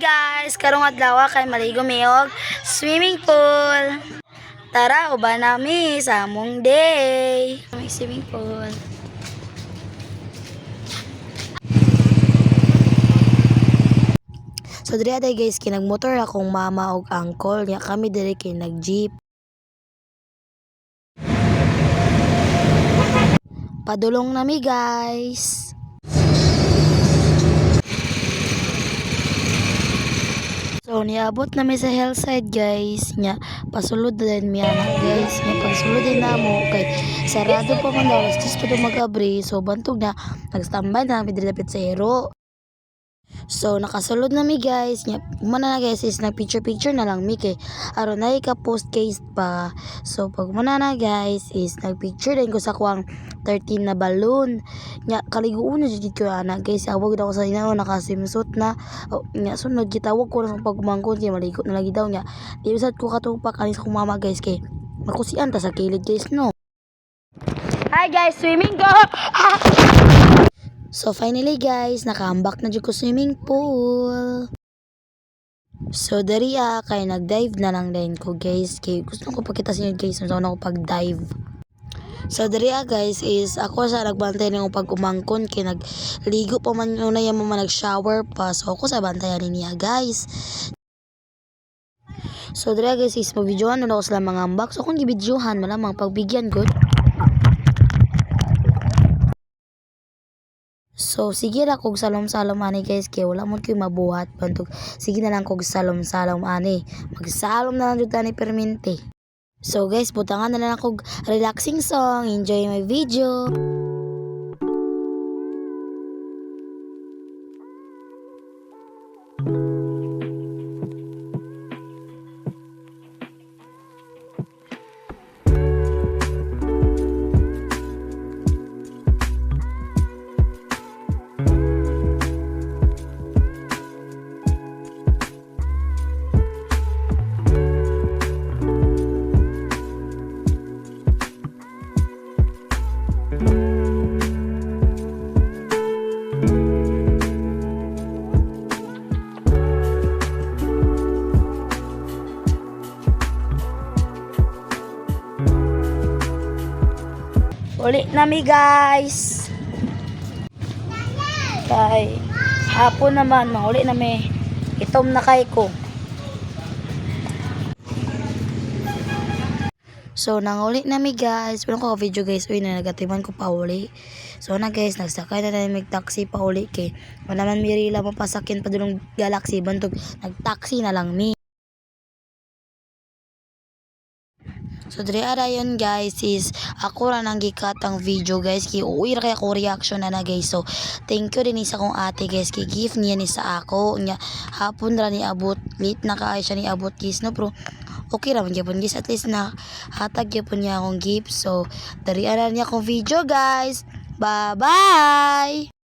guys, karong adlaw kay maligo mi og swimming pool. Tara uban nami sa among day. May swimming pool. So diri aday guys kinagmotor akong mama og uncle nya kami diri kay nag-jeep. Padulong nami guys. So niabot nami sa hillside guys nya pasulod din mi ana guys nya pagsulod din namo kay sarado pa man daw alas 10 pa magabri so bantog na nagstambay na mi diri dapit sa hero. So nakasulod na mi guys nya mana na guys is nag-picture na lang mi kay aron na ka-post case pa. So pag mana na guys is nag-picture din ko sa kuwang 13 na balloon nya kaliguon na jud ko ana guys awag daw ko sa inyo nakasimsuit na nya sunod gitawag ko sa pagmangkon kay maligo na lagi daw nya di bisad ko katupak ani sa kong mama guys kay makusian ta sa kilid guys no. Hi guys, swimming go. So finally guys, nakaambak na jud ko swimming pool. So dari kay nag-dive na lang din ko guys. Kay gusto ko pakita sa inyo guys kung saan ako pag-dive. So dari guys is ako sa nagbantay ng pag-umangkon kay nagligo pa man yun na yung mga nag-shower pa. So ako sa bantayan niya guys. So dari guys is mag-videohan na ako sila mga ambak. So kung gi-videohan malamang pagbigyan good. So sige ra kog salom-salom ani guys kay wala mo koy mabuhat bantog. Sige na lang kog salom-salom ani. Magsalom na lang jud ani permente. So guys, butangan na lang kog relaxing song. Enjoy my video. Uli nami guys. Kay hapon naman mauli nami. Itom na kay ko. So nanguli nami guys. Pero ko video guys, uy na nagatiman ko pa uli. So na guys, nagsakay na namin taxi pa uli kay wala man mirila mapasakin pa dulong Galaxy bantog nag-taxi na lang mi. So diri arayon guys is ako ra nang gikat ang video guys kay uwi ra kay ako reaction na guys. So thank you din sa kong ate guys kay gift niya ni sa ako nya hapon ra ni abot late na kaay siya ni abot guys no pero okay ra man gyapon guys at least na hatag gyapon niya akong gift. So diri ara niya akong video guys. Bye bye.